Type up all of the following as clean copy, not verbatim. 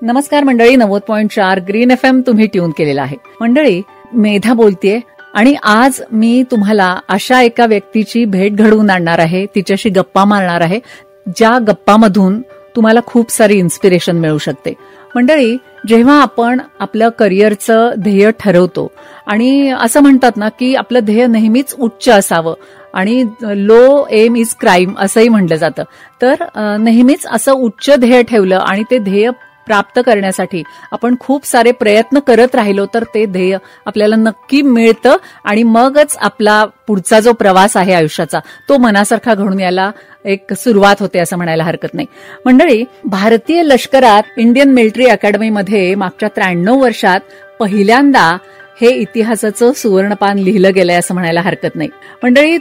नमस्कार मंडळी, 90.4 green FM तुम्ही ट्यून केलेला आहे. मंडळी, मेधा बोलतेय आणि आज मी तुम्हाला अशा एका व्यक्तीची भेट घडवून आणणार आहे, तिच्याशी गप्पा मारणार आहे, ज्या गप्पामधून तुम्हाला खूप सारी इन्स्पिरेशन मिळू शकते. मंडळी, जेव्हा आपण आपलं करिअरचं ध्येय ठरवतो आणि असं म्हणतात ना की आपलं ध्येय नेहमीच उच्च असावं आणि लो एम इज क्राईम असंही म्हटलं जातं, तर नेहमीच असं उच्च ध्येय ठेवलं आणि ते ध्येय प्राप्त करण्यासाठी आपण खूप सारे प्रयत्न करत राहिलो तर ते ध्येय आपल्याला नक्की मिळतं आणि मगच आपला पुढचा जो प्रवास आहे आयुष्याचा तो मनासारखा घडून यायला एक सुरुवात होते असं म्हणायला हरकत नाही. मंडळी, भारतीय लष्करात इंडियन मिलिटरी अकॅडमीमध्ये मागच्या 93 वर्षात पहिल्यांदा हे इतिहासाचं सुवर्णपान लिहिलं गेलंय असं म्हणायला हरकत नाही. मंडळी,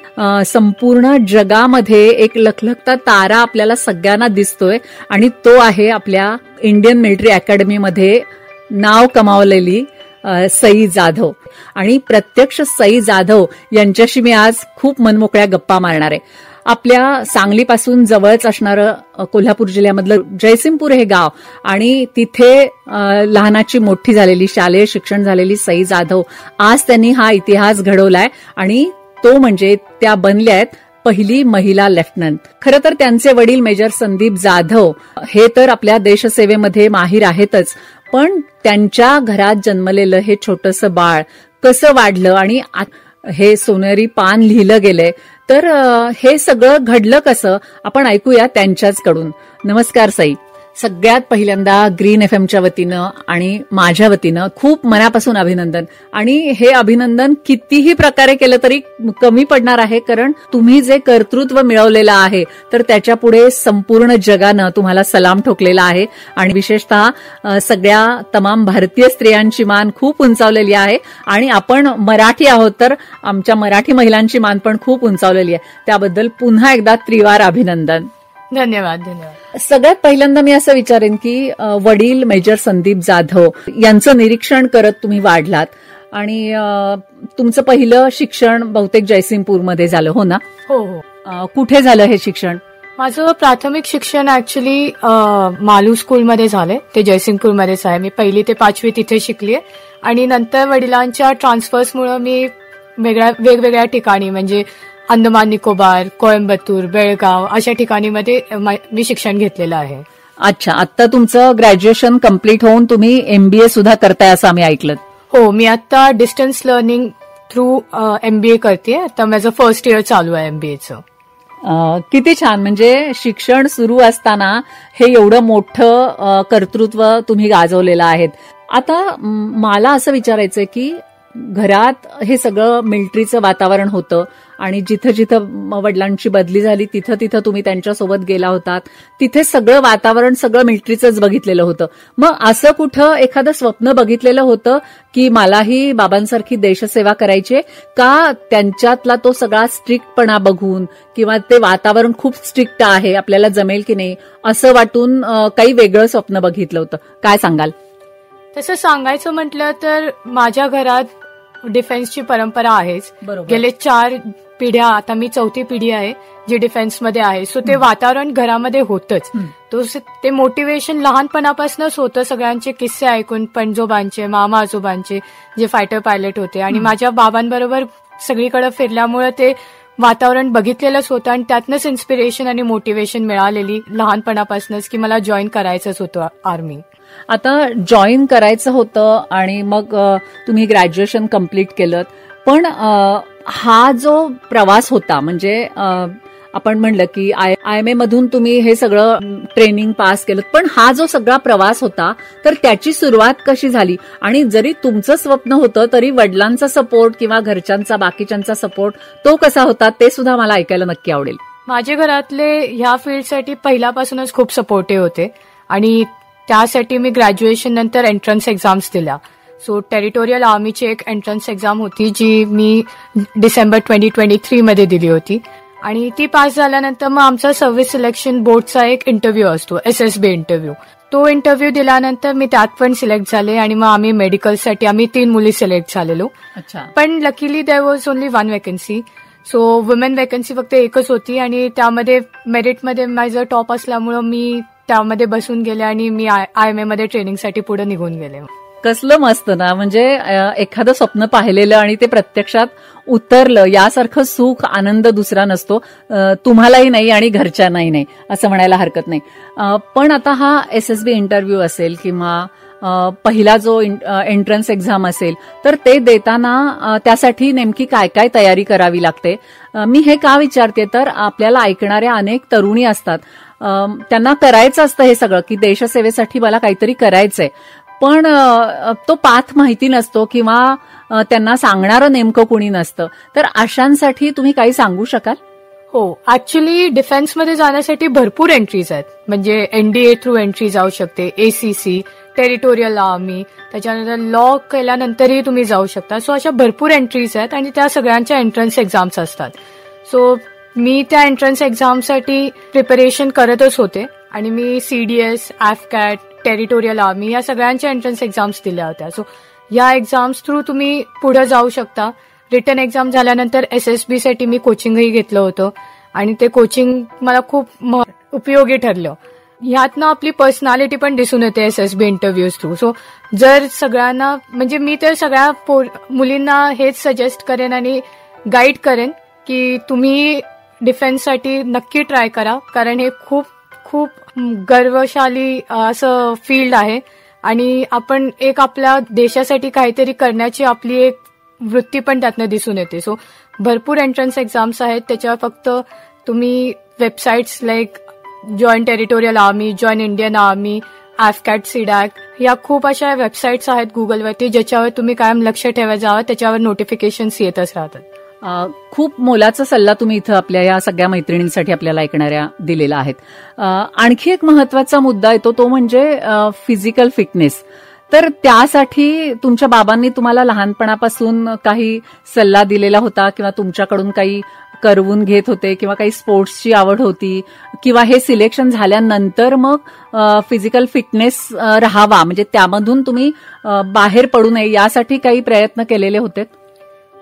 संपूर्ण जगामध्ये एक लखलखता तारा आपल्याला सगळ्यांना दिसतोय आणि तो आहे आपल्या इंडियन मिलिटरी अकॅडमीमध्ये नाव कमावलेली सई जाधव. आणि प्रत्यक्ष सई जाधव यांच्याशी मी आज खूप मनमोकळ्या गप्पा मारणार आहे. आपल्या सांगलीपासून जवळच असणारं कोल्हापूर जिल्ह्यामधलं जयसिंगपूर हे गाव आणि तिथे लहानाची मोठी झालेली शालेय शिक्षण झालेली सई जाधव आज त्यांनी हा इतिहास घडवलाय आणि तो म्हणजे त्या बनल्या आहेत पहिली महिला लेफ्टनंट. खरं तर त्यांचे वडील मेजर संदीप जाधव हे तर आपल्या देशसेवेमध्ये माहीर आहेतच, पण त्यांच्या घरात जन्मलेलं हे छोटंसं बाळ कसं वाढलं आणि हे सोनेरी पान लिहिलं गेलंय, तर हे सगळं घडलं कसं आपण ऐकूया त्यांच्याचकडून. नमस्कार सई. सगळ्यात पहिल्यांदा ग्रीन एफएमच्या वतीनं आणि माझ्या वतीनं खूप मनापासून अभिनंदन. आणि हे अभिनंदन कितीही प्रकारे केलं तरी कमी पडणार आहे, कारण तुम्ही जे कर्तृत्व मिळवलेलं आहे तर त्याच्या पुढे संपूर्ण जगानं तुम्हाला सलाम ठोकलेला आहे आणि विशेषतः सगळ्या तमाम भारतीय स्त्रियांची मान खूप उंचावलेली आहे आणि आपण मराठी आहोत तर आमच्या मराठी महिलांची मान पण खूप उंचावलेली आहे. त्याबद्दल पुन्हा एकदा त्रिवार अभिनंदन. धन्यवाद. सगळ्यात पहिल्यांदा मी असं विचारेन की वडील मेजर संदीप जाधव यांचं निरीक्षण करत तुम्ही वाढलात आणि तुमचं पहिलं शिक्षण बहुतेक जयसिंगपूरमध्ये झालं, हो ना? हो. कुठे झालं हे शिक्षण? माझं प्राथमिक शिक्षण ऍक्च्युली मालू स्कूलमध्ये झालंय, ते जयसिंगपूरमध्येच आहे. मी 1ली ते 5वी तिथे शिकलीये आणि नंतर वडिलांच्या ट्रान्सफर्समुळे मी वेगवेगळ्या ठिकाणी म्हणजे अंदमान निकोबार, कोयंबतूर, बेळगाव अशा ठिकाणी मी शिक्षण घेतलेलं आहे. अच्छा, आता तुमचं ग्रॅज्युएशन कम्प्लीट होऊन तुम्ही MBA सुद्धा करताय असं आम्ही ऐकलं. हो, मी आता डिस्टन्स लर्निंग थ्रू MBA करते. आता माझं फर्स्ट इयर चालू आहे MBAचं. किती छान. म्हणजे शिक्षण सुरू असताना हे एवढं मोठं कर्तृत्व तुम्ही गाजवलेलं आहे. आता मला असं विचारायचंय की घरात हे सगळं मिलिटरीचं वातावरण होतं आणि जिथं जिथं वडिलांची बदली झाली तिथं तिथं तुम्ही त्यांच्यासोबत गेला होतात, तिथे सगळं वातावरण सगळं मिलिटरीचंच बघितलेलं होतं. मग असं कुठं एखादं स्वप्न बघितलेलं होतं की मलाही बाबांसारखी देशसेवा करायची, का त्यांच्यातला तो सगळा स्ट्रिक्टपणा बघून किंवा ते वातावरण खूप स्ट्रिक्ट आहे, आपल्याला जमेल की नाही असं वाटून काही वेगळं स्वप्न बघितलं होतं? काय सांगाल? तसं सांगायचं म्हटलं तर माझ्या घरात डिफेन्सची परंपरा आहेच. गेले 4 पिढ्या, आता मी 4थी पिढी आहे जी डिफेन्समध्ये आहे. सो ते वातावरण घरामध्ये होतच. ते मोटिवेशन लहानपणापासूनच होतं, सगळ्यांचे किस्से ऐकून, पणजोबांचे, मामा आजोबांचे जे फायटर पायलट होते आणि माझ्या बाबांबरोबर सगळीकडे फिरल्यामुळे ते वातावरण बघितलेलंच होतं आणि त्यातनंच इन्स्पिरेशन आणि मोटिवेशन मिळालेली लहानपणापासूनच की मला जॉईन करायचंच होतं आर्मी. आता जॉईन करायचं होतं आणि मग तुम्ही ग्रॅज्युएशन कम्प्लीट केलं, पण हा जो प्रवास होता म्हणजे आपण म्हणलं की IMA मधून तुम्ही हे सगळं ट्रेनिंग पास केलं, पण हा जो सगळा प्रवास होता तर त्याची सुरुवात कशी झाली? आणि जरी तुमचं स्वप्न होतं तरी वडिलांचा सपोर्ट किंवा घरच्यांचा बाकीच्यांचा सपोर्ट तो कसा होता ते सुद्धा मला ऐकायला नक्की आवडेल. माझे घरातले ह्या फील्डसाठी पहिल्यापासूनच खूप सपोर्टिव्ह होते आणि त्यासाठी मी ग्रॅज्युएशन नंतर एंट्रन्स एक्झाम्स दिल्या. सो टेरिटोरियल आर्मीची एक एंट्रन्स एक्झाम होती जी मी डिसेंबर 2023 मध्ये दिली होती आणि ती पास झाल्यानंतर मग आमचा सर्व्हिस सिलेक्शन बोर्डचा एक इंटरव्ह्यू असतो, SSB इंटरव्ह्यू. तो इंटरव्ह्यू दिल्यानंतर मी त्यात पण सिलेक्ट झाले आणि मग आम्ही मेडिकलसाठी 3 मुली सिलेक्ट झालेलो. पण luckily there was only 1 vacancy. So women vacancy फक्त एकच होती आणि त्यामध्ये मेरिटमध्ये माझं टॉप असल्यामुळं मी त्यामध्ये बसून गेले आणि मी IIM मध्ये ट्रेनिंगसाठी पुढे निघून गेले. कसलं मस्त ना, म्हणजे एखादं स्वप्न पाहिलेलं आणि ते प्रत्यक्षात उतरलं यासारखं सुख आनंद दुसरा नसतो, तुम्हालाही नाही आणि घरच्यांनाही नाही असं म्हणायला हरकत नाही. पण आता हा SSB इंटरव्ह्यू असेल किंवा पहिला जो एंट्रन्स एक्झाम असेल तर ते देताना त्यासाठी नेमकी काय काय तयारी करावी लागते? मी हे का विचारते तर आपल्याला ऐकणाऱ्या अनेक तरुणी असतात, त्यांना करायचं असतं हे सगळं की देशसेवेसाठी मला काहीतरी करायचंय, पण तो पाथ माहिती नसतो किंवा त्यांना सांगणारं नेमकं कुणी नसतं. तर अशांसाठी तुम्ही काही सांगू शकाल? हो, ऍक्च्युली डिफेन्समध्ये जाण्यासाठी भरपूर एंट्रीज आहेत. म्हणजे NDA थ्रू एंट्री जाऊ शकते, ACC, टेरिटोरियल आर्मी, त्याच्यानंतर लॉ केल्यानंतरही तुम्ही जाऊ शकता. सो अशा भरपूर एंट्रीज आहेत आणि त्या सगळ्यांच्या एंट्रन्स एक्झाम्स असतात. सो मी त्या एंट्रन्स एक्झामसाठी प्रिपरेशन करतच होते आणि मी CDS, AFCAT, टेरिटोरियल आर्मी या सगळ्यांच्या एंट्रन्स एक्झाम्स दिल्या होत्या. सो या एक्झाम्स थ्रू तुम्ही पुढे जाऊ शकता. रिटन एक्झाम झाल्यानंतर SSB साठी मी कोचिंगही घेतलं होतं आणि ते कोचिंग मला खूप उपयोगी ठरलं. ह्यातनं आपली पर्सनॅलिटी पण दिसून येते SSB इंटरव्ह्यूज थ्रू. सो जर सगळ्यांना, म्हणजे मी तर सगळ्या मुलींना हेच सजेस्ट करेन आणि गाईड करेन की तुम्ही डिफेन्ससाठी नक्की ट्राय करा, कारण हे खूप खूप गर्वशाली असं फील्ड आहे आणि आपण एक आपल्या देशासाठी काहीतरी करण्याची आपली एक वृत्ती पण त्यातनं दिसून येते. सो भरपूर एंट्रन्स एक्झाम्स आहेत, त्याच्यावर फक्त तुम्ही websites like join territorial army, join Indian army, AFCAT, CDAC या खूप अशा वेबसाईट्स आहेत गुगलवरती ज्याच्यावर तुम्ही कायम लक्ष ठेवायचं जावं, त्याच्यावर नोटिफिकेशन्स येतच राहतात. खूप मोलाचा सल्ला तुम्ही इथं आपल्या या सगळ्या मैत्रिणींसाठी आपल्याला ऐकणाऱ्या दिलेला आहे. आणखी एक महत्वाचा मुद्दा येतो तो म्हणजे फिजिकल फिटनेस. तर त्यासाठी तुमच्या बाबांनी तुम्हाला लहानपणापासून काही सल्ला दिलेला होता किंवा तुमच्याकडून काही करवून घेत होते किंवा काही स्पोर्ट्सची आवड होती किंवा हे सिलेक्शन झाल्यानंतर मग फिजिकल फिटनेस राहावा म्हणजे त्यामधून तुम्ही बाहेर पडू नये यासाठी काही प्रयत्न केलेले होते?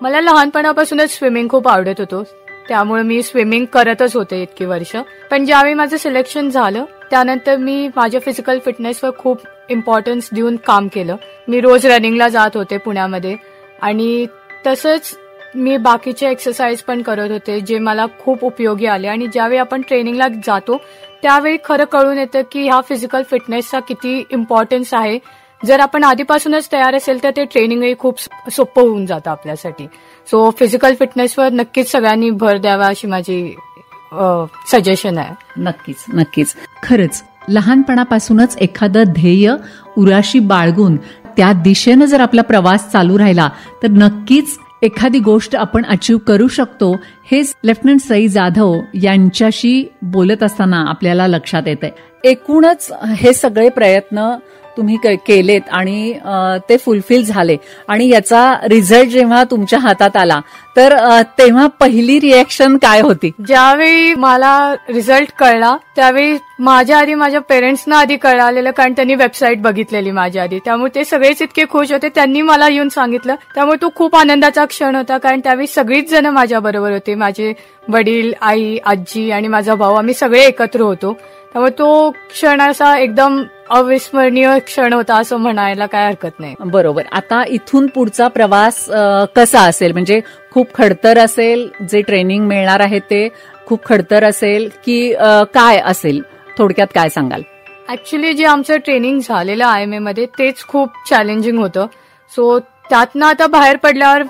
मला लहानपणापासूनच स्विमिंग खूप आवडत होतं, त्यामुळे मी स्विमिंग करतच होते इतकी वर्ष. पण ज्यावेळी माझं सिलेक्शन झालं त्यानंतर मी माझ्या फिजिकल फिटनेसवर खूप इम्पॉर्टन्स देऊन काम केलं. मी रोज रनिंगला जात होते पुण्यामध्ये आणि तसंच मी बाकीचे एक्सरसाइज पण करत होते जे मला खूप उपयोगी आले. आणि ज्यावेळी आपण ट्रेनिंगला जातो त्यावेळी खरं कळून येतं की ह्या फिजिकल फिटनेसचा किती इम्पॉर्टन्स आहे. जर आपण आधीपासूनच तयार असेल तर ते ट्रेनिंगही खूप सोपं होऊन जातं आपल्यासाठी. सो फिजिकल फिटनेसवर नक्कीच सगळ्यांनी भर द्यावा अशी माझी सजेशन आहे. नक्कीच नक्कीच. खरंच लहानपणापासूनच एखादं ध्येय उराशी बाळगून त्या दिशेनं जर आपला प्रवास चालू राहिला तर नक्कीच एखादी गोष्ट आपण अचीव्ह करू शकतो. हेच लेफ्टनंट सई जाधव यांच्याशी बोलत असताना आपल्याला लक्षात येतंय. एकूणच हे सगळे प्रयत्न तुम्ही केलेत आणि ते फुलफिल झाले आणि याचा रिझल्ट जेव्हा तुमच्या हातात आला तर तेव्हा पहिली रिएक्शन काय होती? ज्यावेळी मला रिझल्ट कळला त्यावेळी माझ्या आधी माझ्या पेरेंट्सना आधी कळालेलं, कारण त्यांनी वेबसाईट बघितलेली माझ्या आधी, त्यामुळे ते सगळेच इतके खुश होते. त्यांनी मला येऊन सांगितलं, त्यामुळे तो खूप आनंदाचा क्षण होता. कारण त्यावेळी सगळीच जण माझ्या बरोबर होते. माझे वडील, आई, आजी आणि माझा भाऊ, आम्ही सगळे एकत्र होतो. त्यामुळे तो क्षण असा एकदम अविस्मरणीय क्षण होता असं म्हणायला काय हरकत नाही. बरोबर. आता इथून पुढचा प्रवास कसा असेल? म्हणजे खूप खडतर असेल, जे ट्रेनिंग मिळणार आहे ते खूप खडतर असेल की काय असेल? थोडक्यात काय सांगाल? ऍक्च्युली जे आमचं ट्रेनिंग झालेलं IIM मध्ये तेच खूप चॅलेंजिंग होतं. सो त्यातनं आता बाहेर पडल्यावर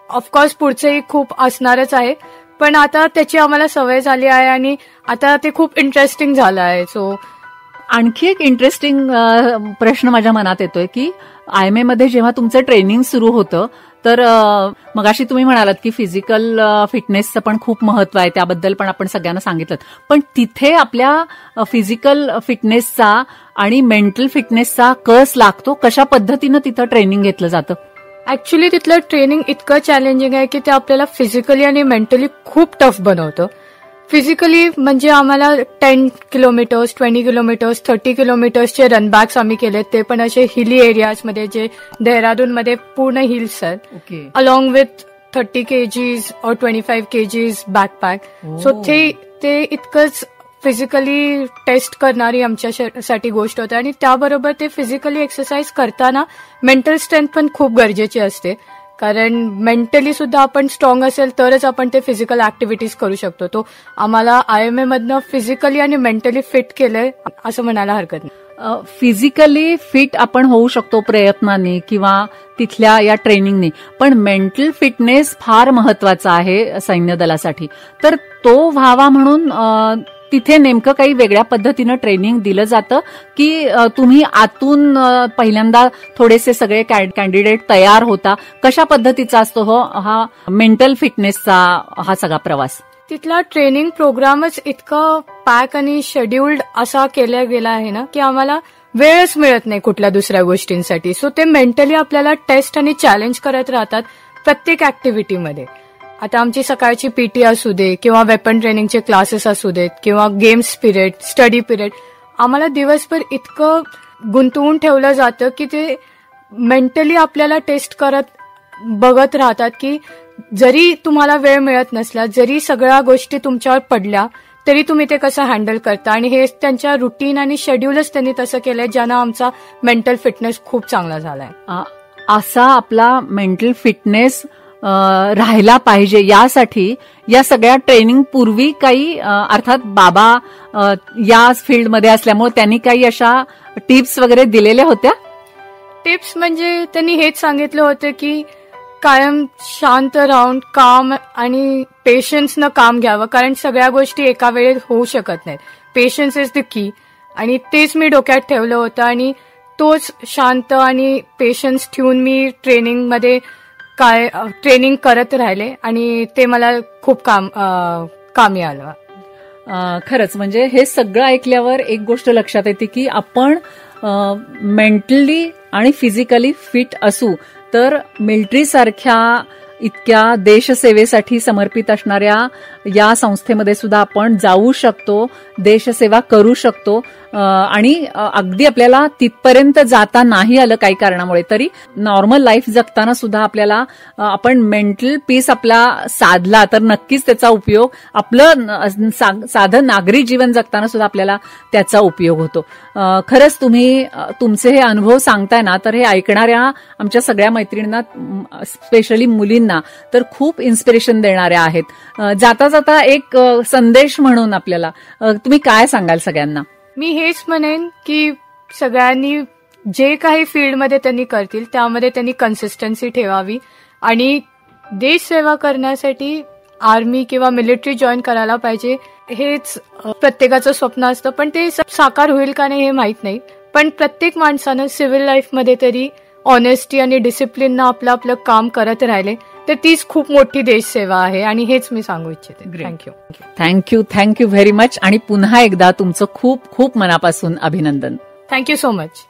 ऑफकोर्स पुढचंही खूप असणारच आहे, पण आता त्याची आम्हाला सवय झाली आहे आणि आता ते खूप इंटरेस्टिंग झालं आहे. सो आणखी एक इंटरेस्टिंग प्रश्न माझ्या मनात येतोय की IIM मध्ये जेव्हा तुमचं ट्रेनिंग सुरू होतं तर मगाशी तुम्ही म्हणालात की फिजिकल फिटनेसचं पण खूप महत्व आहे, त्याबद्दल पण आपण सगळ्यांना सांगितलं. पण तिथे आपल्या फिजिकल फिटनेसचा आणि मेंटल फिटनेसचा कस लागतो? कशा पद्धतीनं तिथं ट्रेनिंग घेतलं जातं? ऍक्च्युली तिथलं ट्रेनिंग इतकं चॅलेंजिंग आहे की ते आपल्याला फिजिकली आणि मेंटली खूप टफ बनवतं. फिजिकली म्हणजे आम्हाला 10 किलोमीटर्स, 20 किलोमीटर्स, 30 किलोमीटर्सचे रनबॅक्स आम्ही केलेत, ते पण असे हिली एरियाजमध्ये जे देहरादूनमध्ये पूर्ण हिल्स आहेत, अलॉंग विथ 30 kgs और 25 kgs बॅकपॅक. सो ते इतकंच फिजिकली टेस्ट करणारी आमच्यासाठी गोष्ट होते आणि त्याबरोबर ते फिजिकली एक्सरसाइज करताना मेंटल स्ट्रेंथ पण खूप गरजेची असते, कारण मेंटली सुद्धा आपण स्ट्रॉंग असेल तरच आपण ते फिजिकल ऍक्टिव्हिटीज करू शकतो. तो आम्हाला IMA मधनं फिजिकली आणि मेंटली फिट केलंय असं म्हणायला हरकत नाही. फिजिकली फिट आपण होऊ शकतो प्रयत्नांनी किंवा तिथल्या या ट्रेनिंगने, पण मेंटल फिटनेस फार महत्वाचा आहे सैन्य दलासाठी. तर तो व्हावा म्हणून तिथे नेमकं काही वेगळ्या पद्धतीनं ट्रेनिंग दिलं जातं की तुम्ही आतून पहिल्यांदा थोडेसे सगळे कॅन्डिडेट तयार होता? कशा पद्धतीचा असतो हा मेंटल फिटनेसचा हा सगळा प्रवास? तिथला ट्रेनिंग प्रोग्रामच इतकं पॅक आणि शेड्युल्ड असा केला गेला आहे ना की आम्हाला वेळच मिळत नाही कुठल्या दुसऱ्या गोष्टींसाठी. सो ते मेंटली आपल्याला टेस्ट आणि चॅलेंज करत राहतात प्रत्येक ऍक्टिव्हिटीमध्ये. आता आमची सकाळची PT असू दे किंवा वेपन ट्रेनिंगचे क्लासेस असू देत किंवा गेम्स पिरियड, स्टडी पिरियड, आम्हाला दिवसभर इतकं गुंतवून ठेवलं जातं की ते मेंटली आपल्याला टेस्ट करत बघत राहतात की जरी तुम्हाला वेळ मिळत नसला, जरी सगळ्या गोष्टी तुमच्यावर पडल्या, तरी तुम्ही ते कसं हँडल करता. आणि हे त्यांच्या रुटीन आणि शेड्यूलच त्यांनी तसं केलंय ज्यानं आमचा मेंटल फिटनेस खूप चांगला झालाय. असा आपला मेंटल फिटनेस राहायला पाहिजे यासाठी या सगळ्या ट्रेनिंग पूर्वी काही अर्थात बाबा या फील्डमध्ये असल्यामुळे त्यांनी काही अशा टिप्स वगैरे दिलेल्या होत्या? टिप्स म्हणजे त्यांनी हेच सांगितलं होतं की कायम शांत राहून काम आणि पेशन्सनं काम घ्यावं, कारण सगळ्या गोष्टी एका वेळेत होऊ शकत नाहीत. पेशन्स इज द की, आणि तेच मी डोक्यात ठेवलं होतं आणि तोच शांत आणि पेशन्स ठेवून मी ट्रेनिंग करत राहिले आणि ते मला खूप कामी आलं. खरंच म्हणजे हे सगळं ऐकल्यावर एक गोष्ट लक्षात येते की आपण मेंटली आणि फिजिकली फिट असू तर मिलिटरी सारख्या इतक्या देशसेवेसाठी समर्पित असणाऱ्या या संस्थेमध्ये सुद्धा आपण जाऊ शकतो, देशसेवा करू शकतो. आणि अगदी आपल्याला तिथपर्यंत जाता नाही आलं काही कारणामुळे तरी नॉर्मल लाईफ जगताना सुद्धा आपल्याला आपण मेंटल पीस आपला साधला तर नक्कीच त्याचा उपयोग, आपलं साधं नागरी जीवन जगताना सुद्धा आपल्याला त्याचा उपयोग होतो. खरंच तुम्ही तुमचे हे अनुभव सांगताय ना, तर हे ऐकणाऱ्या आमच्या सगळ्या मैत्रिणींना, स्पेशली मुलींना तर खूप इन्स्पिरेशन देणाऱ्या आहेत. जाता जाता एक संदेश म्हणून आपल्याला तुम्ही काय सांगाल सगळ्यांना? मी हेच म्हणेन की सगळ्यांनी जे काही फील्डमध्ये त्यांनी करतील त्यामध्ये त्यांनी कन्सिस्टन्सी ठेवावी आणि देश सेवा करण्यासाठी आर्मी किंवा मिलिटरी जॉईन करायला पाहिजे. हेच प्रत्येकाचं स्वप्न असतं, पण ते साकार होईल का नाही हे माहित नाही. पण प्रत्येक माणसानं सिव्हिल लाईफमध्ये तरी ऑनेस्टी आणि डिसिप्लिननं आपलं आपलं काम करत राहिले तर तीच खूप मोठी देशसेवा आहे आणि हेच मी सांगू इच्छिते. Thank you very much. आणि पुन्हा एकदा तुमचं खूप खूप मनापासून अभिनंदन. Thank you so much.